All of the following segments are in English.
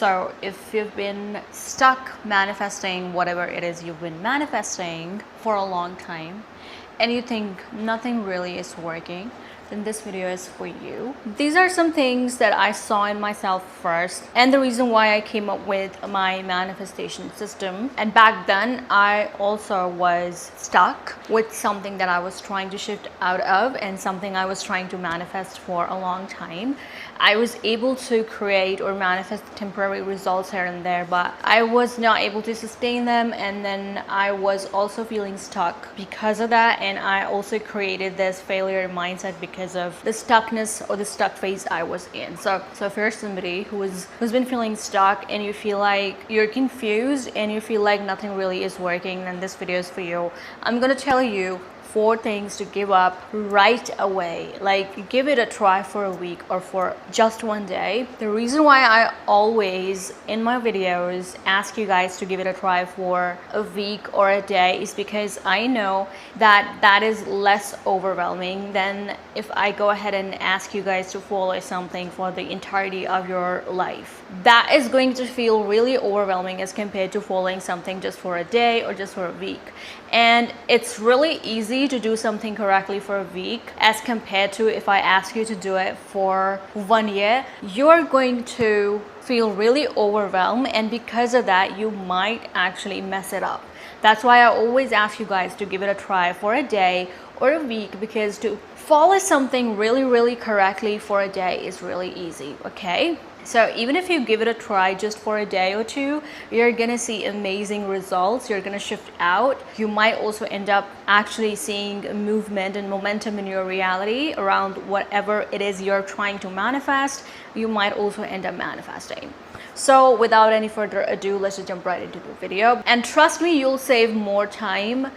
So if you've been stuck manifesting whatever it is you've been manifesting for a long time and you think nothing really is working, then this video is for you. These are some things that I saw in myself first and the reason why I came up with my manifestation system. And back then I also was stuck with something that I was trying to shift out of and something I was trying to manifest for a long time. I was able to create or manifest temporary results here and there, but I was not able to sustain them, and then I was also feeling stuck because of that. And I also created this failure mindset because of the stuckness or the stuck phase I was in. So if you're somebody who's been feeling stuck and you feel like you're confused and you feel like nothing really is working, then this video is for you. I'm gonna tell you 4 things to give up right away. Like, give it a try for a week or for just one day. The reason why I always in my videos ask you guys to give it a try for a week or a day is because I know that that is less overwhelming than if I go ahead and ask you guys to follow something for the entirety of your life. That is going to feel really overwhelming as compared to following something just for a day or just for a week. And it's really easy to do something correctly for a week as compared to if I ask you to do it for 1 year. You're going to feel really overwhelmed, and because of that you might actually mess it up. That's why I always ask you guys to give it a try for a day or a week, because to follow something really correctly for a day is really easy, okay? So even if you give it a try just for a day or two, you're gonna see amazing results. You're gonna shift out. You might also end up actually seeing a movement and momentum in your reality around whatever it is you're trying to manifest. You might also end up manifesting. So without any further ado, let's just jump right into the video. And trust me, you'll save more time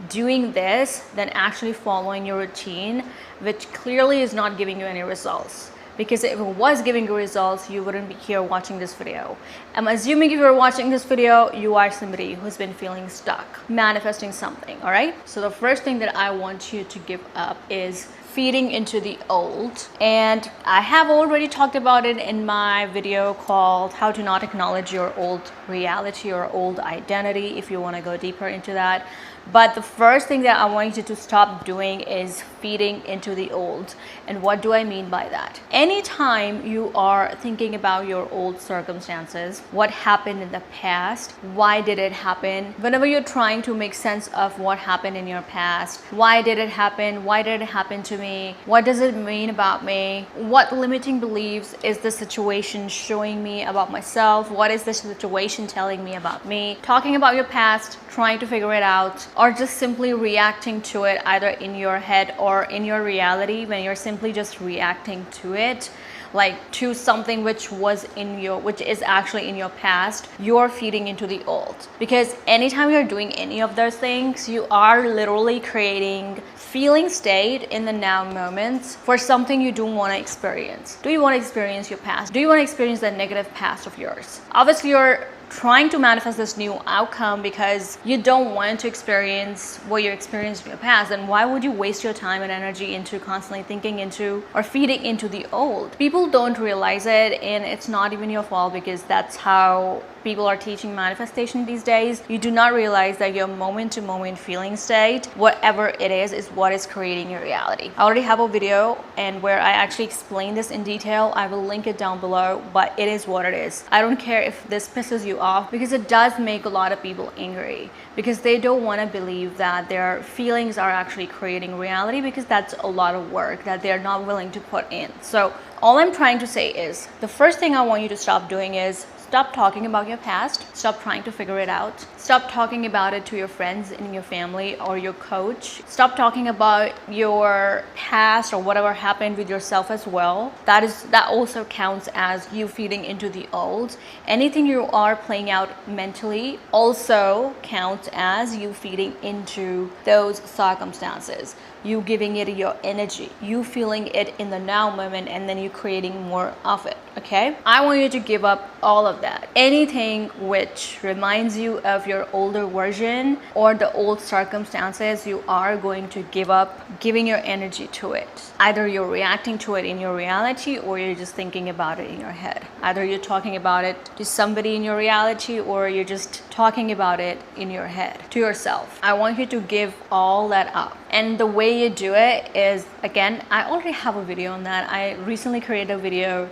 doing this than actually following your routine, which clearly is not giving you any results. Because if it was giving you results, you wouldn't be here watching this video. I'm assuming if you're watching this video, you are somebody who's been feeling stuck, manifesting something, all right? So the first thing that I want you to give up is feeding into the old. And I have already talked about it in my video called How to Not Acknowledge Your Old Reality or Old Identity, if you want to go deeper into that. But the first thing that I want you to stop doing is feeding into the old. And what do I mean by that? Anytime you are thinking about your old circumstances, what happened in the past, why did it happen? Whenever you're trying to make sense of what happened in your past, why did it happen? Why did it happen to me? What does it mean about me? What limiting beliefs is the situation showing me about myself? What is the situation telling me about me? Talking about your past, trying to figure it out, or just simply reacting to it either in your head or in your reality, when you're simply just reacting to it, like to something which is actually in your past, you're feeding into the old. Because anytime you're doing any of those things, you are literally creating feeling state in the now moments for something you don't want to experience. Do you want to experience your past? Do you want to experience that negative past of yours? Obviously you're trying to manifest this new outcome because you don't want to experience what you experienced in your past. Then why would you waste your time and energy into constantly thinking into or feeding into the old? People don't realize it, and it's not even your fault, because that's how people are teaching manifestation these days. You do not realize that your moment to moment feeling state, whatever it is what is creating your reality. I already have a video and where I actually explain this in detail. I will link it down below, but it is what it is. I don't care if this pisses you off, because it does make a lot of people angry, because they don't want to believe that their feelings are actually creating reality, because that's a lot of work that they're not willing to put in. So all I'm trying to say is, the first thing I want you to stop doing is stop talking about your past. Stop trying to figure it out. Stop talking about it to your friends and your family or your coach. Stop talking about your past or whatever happened with yourself as well. That also counts as you feeding into the old. Anything you are playing out mentally also counts as you feeding into those circumstances. you giving it your energy, you feeling it in the now moment, and then you creating more of it. Okay, I want you to give up all of that. Anything which reminds you of your older version or the old circumstances, you are going to give up giving your energy to it. Either you're reacting to it in your reality, or you're just thinking about it in your head. Either you're talking about it to somebody in your reality, or you're just talking about it in your head to yourself. I want you to give all that up. And the way you do it is, again, I already have a video on that. I recently created a video,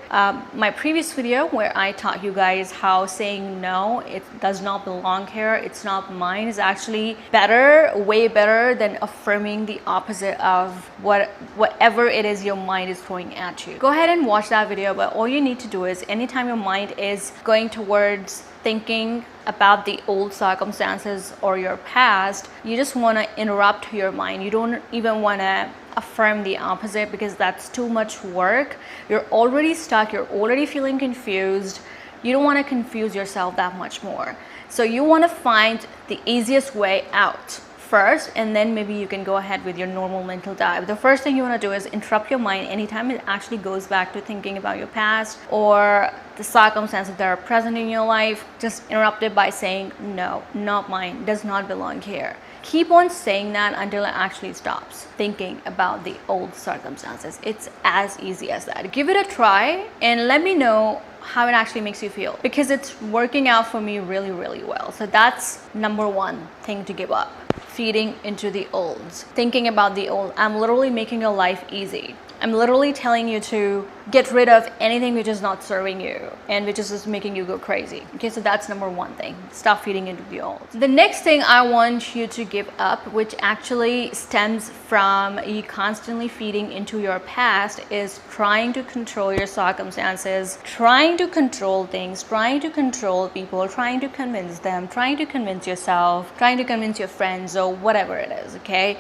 my previous video, where I taught you guys how saying no, it does not belong here, it's not mine, is actually better, way better than affirming the opposite of whatever it is your mind is throwing at you. Go ahead and watch that video, but all you need to do is anytime your mind is going towards thinking about the old circumstances or your past, you just want to interrupt your mind. You don't even want to affirm the opposite, because that's too much work. You're already stuck, you're already feeling confused. You don't want to confuse yourself that much more. So you want to find the easiest way out first, and then maybe you can go ahead with your normal mental dive. The first thing you want to do is interrupt your mind anytime it actually goes back to thinking about your past or the circumstances that are present in your life. Just interrupt it by saying, no, not mine, does not belong here. Keep on saying that until it actually stops thinking about the old circumstances. It's as easy as that. Give it a try and let me know how it actually makes you feel, because it's working out for me really, really well. So that's number one thing to give up. Feeding into the olds, thinking about the old. I'm literally making your life easy. I'm literally telling you to get rid of anything which is not serving you and which is just making you go crazy. Okay, so that's number one thing. Stop feeding into the old. The next thing I want you to give up, which actually stems from you constantly feeding into your past, is trying to control your circumstances, trying to control things, trying to control people, trying to convince them, trying to convince yourself, trying to convince your friends, or whatever it is. Okay,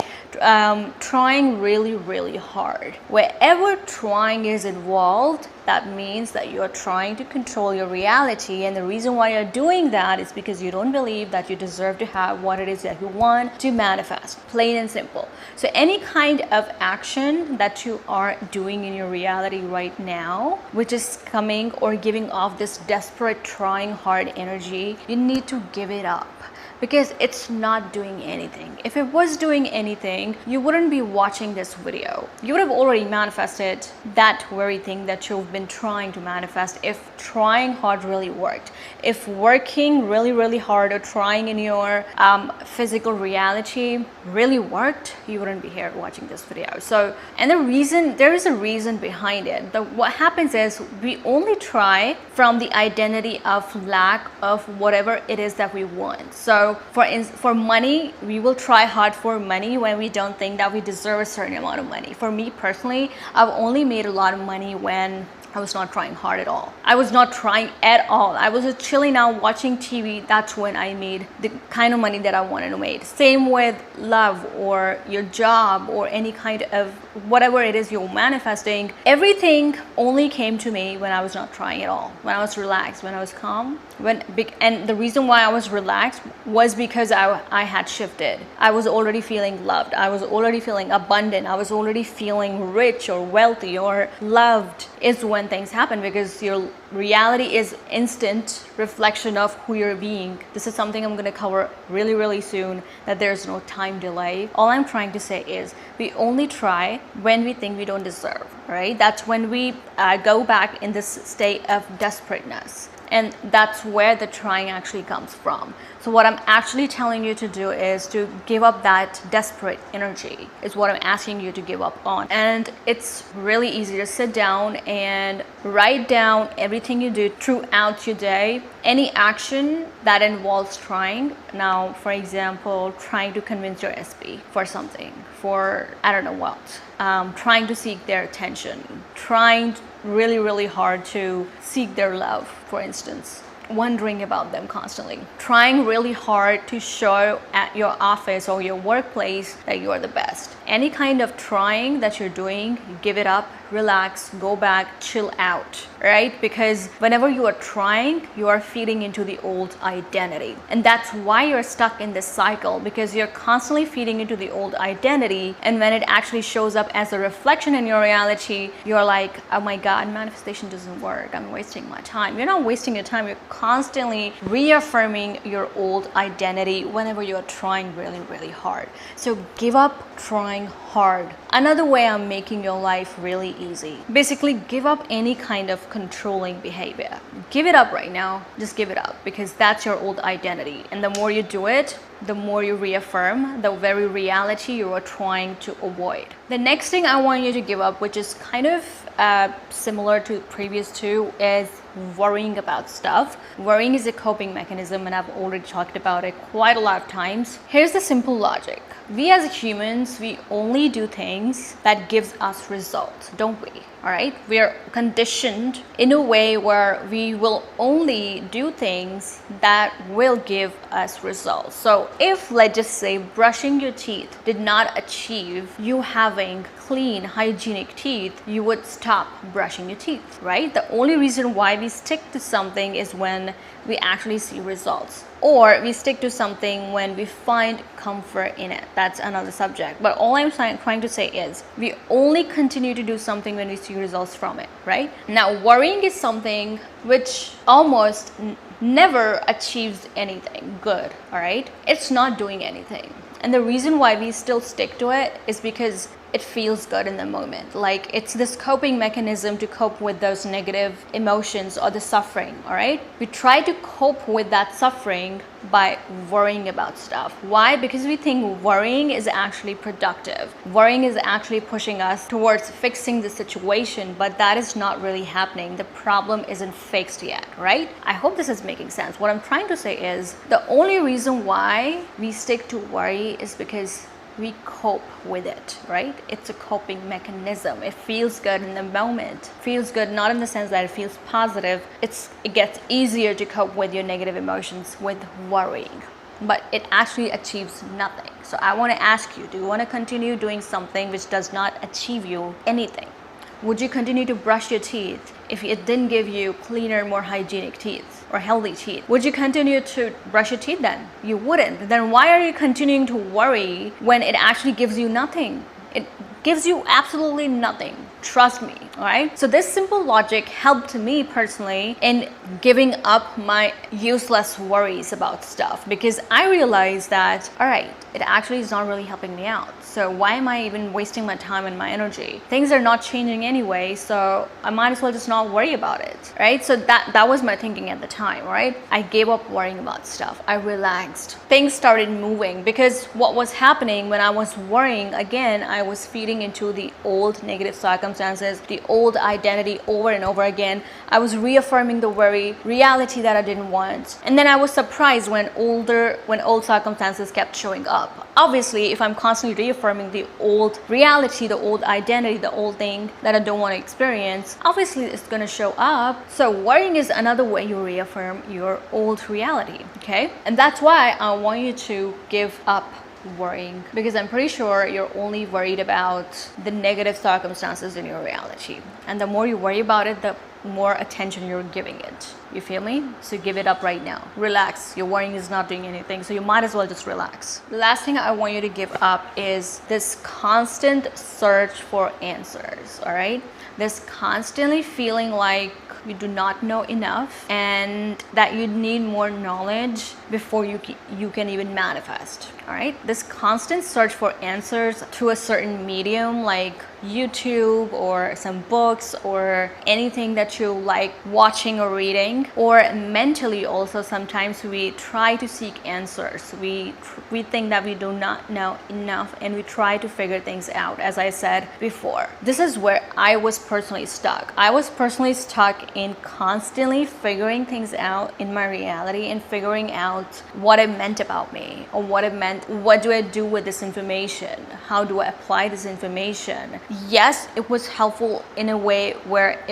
trying really, really hard. Wherever trying is involved, that means that you're trying to control your reality, and the reason why you're doing that is because you don't believe that you deserve to have what it is that you want to manifest. Plain and simple. So any kind of action that you are doing in your reality right now, which is coming or giving off this desperate, trying hard energy, you need to give it up, because it's not doing anything. If it was doing anything, you wouldn't be watching this video. You would have already manifested that very thing that you've been trying to manifest if trying hard really worked. If working really, really hard or trying in your physical reality really worked, you wouldn't be here watching this video. So, and there is a reason behind it. What happens is we only try from the identity of lack of whatever it is that we want. So for money, we will try hard for money when we don't think that we deserve a certain amount of money. For me personally, I've only made a lot of money when I was not trying hard at all. I was not trying at all. I was just chilling out watching TV. That's when I made the kind of money that I wanted to make. Same with love or your job or any kind of whatever it is you're manifesting. Everything only came to me when I was not trying at all. When I was relaxed, when I was calm. And the reason why I was relaxed was because I had shifted. I was already feeling loved. I was already feeling abundant. I was already feeling rich or wealthy or loved. Is when things happen, because your reality is instant reflection of who you're being. This is something I'm going to cover really, really soon, that there's no time delay. All I'm trying to say is we only try when we think we don't deserve, right? That's when we go back in this state of desperateness. And that's where the trying actually comes from. So what I'm actually telling you to do is to give up that desperate energy, is what I'm asking you to give up on. And it's really easy to sit down and write down everything you do throughout your day. Any action that involves trying. Now, for example, trying to convince your SB for something, for I don't know what. Trying to seek their attention. Trying really, really hard to seek their love, for instance. Wondering about them constantly. Trying really hard to show at your office or your workplace that you are the best. Any kind of trying that you're doing, give it up relax, go back, chill out, right? Because whenever you are trying, you are feeding into the old identity. And that's why you're stuck in this cycle, because you're constantly feeding into the old identity. And when it actually shows up as a reflection in your reality, you're like, oh my God, manifestation doesn't work. I'm wasting my time. You're not wasting your time. You're constantly reaffirming your old identity whenever you're trying really, really hard. So give up trying hard. Another way I'm making your life really easy. Basically, give up any kind of controlling behavior. Give it up right now. Just give it up, because that's your old identity. And the more you do it, the more you reaffirm the very reality you are trying to avoid. The next thing I want you to give up, which is kind of similar to the previous two, is worrying about stuff. Worrying is a coping mechanism, and I've already talked about it quite a lot of times. Here's the simple logic. We as humans, we only do things that gives us results, don't we? All right, we are conditioned in a way where we will only do things that will give us results. So if, let's just say, brushing your teeth did not achieve you having clean, hygienic teeth, you would stop brushing your teeth, right? The only reason why we stick to something is when we actually see results, or we stick to something when we find comfort in it. That's another subject. But all I'm trying to say is we only continue to do something when we see results from it, right? Now, worrying is something which almost never achieves anything good, all right? It's not doing anything. And the reason why we still stick to it is because it feels good in the moment. Like, it's this coping mechanism to cope with those negative emotions or the suffering, all right? We try to cope with that suffering by worrying about stuff. Why? Because we think worrying is actually productive. Worrying is actually pushing us towards fixing the situation, but that is not really happening. The problem isn't fixed yet, right? I hope this is making sense. What I'm trying to say is the only reason why we stick to worry is because we cope with it, right? It's a coping mechanism. It feels good in the moment. Feels good not in the sense that it feels positive. It gets easier to cope with your negative emotions with worrying, but it actually achieves nothing. So I want to ask you, do you want to continue doing something which does not achieve you anything? Would you continue to brush your teeth if it didn't give you cleaner, more hygienic teeth or healthy teeth? Would you continue to brush your teeth then? You wouldn't. Then why are you continuing to worry when it actually gives you nothing? It gives you absolutely nothing. Trust me, all right? So this simple logic helped me personally in giving up my useless worries about stuff, because I realized that, all right, it actually is not really helping me out. So why am I even wasting my time and my energy? Things are not changing anyway, so I might as well just not worry about it, right? So that was my thinking at the time, right? I gave up worrying about stuff. I relaxed. Things started moving, because what was happening when I was worrying, again, I was feeding into the old negative circumstances, the old identity over and over again. I was reaffirming the very reality that I didn't want. And then I was surprised when old circumstances kept showing up. Obviously, if I'm constantly reaffirming the old reality, the old identity, the old thing that I don't want to experience, obviously it's going to show up. So worrying is another way you reaffirm your old reality, okay? And that's why I want you to give up worrying, because I'm pretty sure you're only worried about the negative circumstances in your reality. And the more you worry about it, the more attention you're giving it. You feel me? So give it up right now. Relax. Your worrying is not doing anything, so you might as well just relax. The last thing I want you to give up is this constant search for answers, all right? This constantly feeling like you do not know enough and that you need more knowledge before you can even manifest, all right? This constant search for answers through a certain medium like YouTube or some books or anything that you like watching or reading, or mentally also sometimes we try to seek answers. We think that we do not know enough and we try to figure things out. As I said before, this is where I was personally stuck. I was personally stuck in constantly figuring things out in my reality and figuring out what it meant about me, or what it meant, what do I do with this information, how do I apply this information, Yes, it was helpful in a way where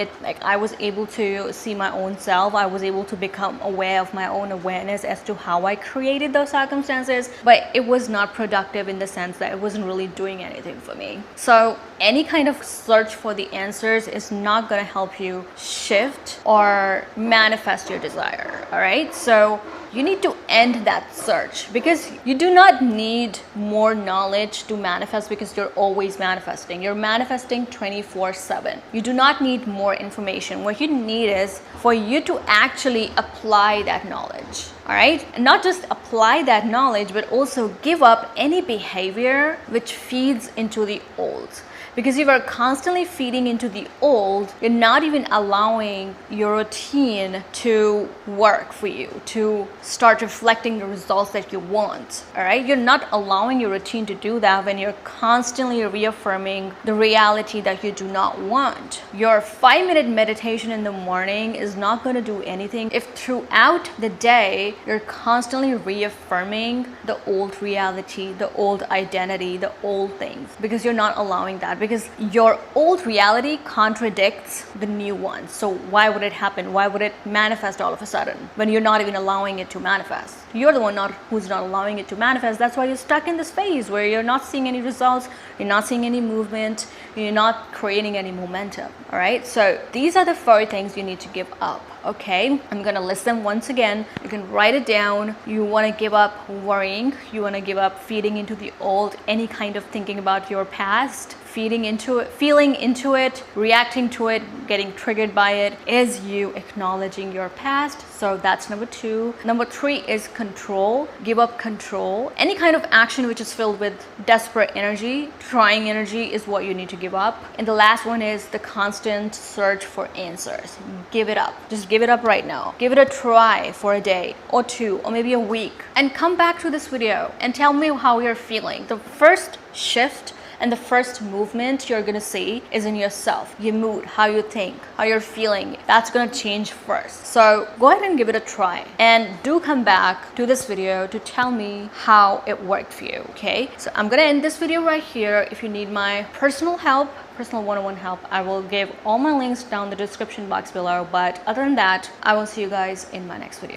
I was able to see my own self. I was able to become aware of my own awareness as to how I created those circumstances, but it was not productive in the sense that it wasn't really doing anything for me. So any kind of search for the answers is not going to help you shift or manifest your desire. All right, so you need to end that search, because you do not need more knowledge to manifest, because you're always manifesting. You're manifesting 24/7. You do not need more information. What you need is for you to actually apply that knowledge. All right, and not just apply that knowledge, but also give up any behavior which feeds into the old. Because if you're constantly feeding into the old, you're not even allowing your routine to work for you, to start reflecting the results that you want. All right, you're not allowing your routine to do that when you're constantly reaffirming the reality that you do not want. Your 5-minute meditation in the morning is not going to do anything if throughout the day you're constantly reaffirming the old reality, the old identity, the old things, because you're not allowing that. Because your old reality contradicts the new one. So why would it happen? Why would it manifest all of a sudden when you're not even allowing it to manifest? You're the one who's not allowing it to manifest. That's why you're stuck in this phase where you're not seeing any results, you're not seeing any movement, you're not creating any momentum. All right, so these are the 4 things you need to give up. Okay, I'm gonna list them once again. You can write it down. You want to give up worrying, you want to give up feeding into the old, any kind of thinking about your past, feeding into it, feeling into it, reacting to it, getting triggered by it, is you acknowledging your past. So that's number 2. Number 3 is control. Give up control. Any kind of action which is filled with desperate energy, trying energy, is what you need to give up. And the last one is the constant search for answers. Give it up. Just give it up right now. Give it a try for a day or 2 or maybe a week, and come back to this video and tell me how you're feeling. The first shift and the first movement you're gonna see is in yourself, your mood, how you think, how you're feeling. That's gonna change first. So go ahead and give it a try, and do come back to this video to tell me how it worked for you. Okay, so I'm gonna end this video right here. If you need my personal help, personal one-on-one help, I will give all my links down the description box below. But other than that, I will see you guys in my next video.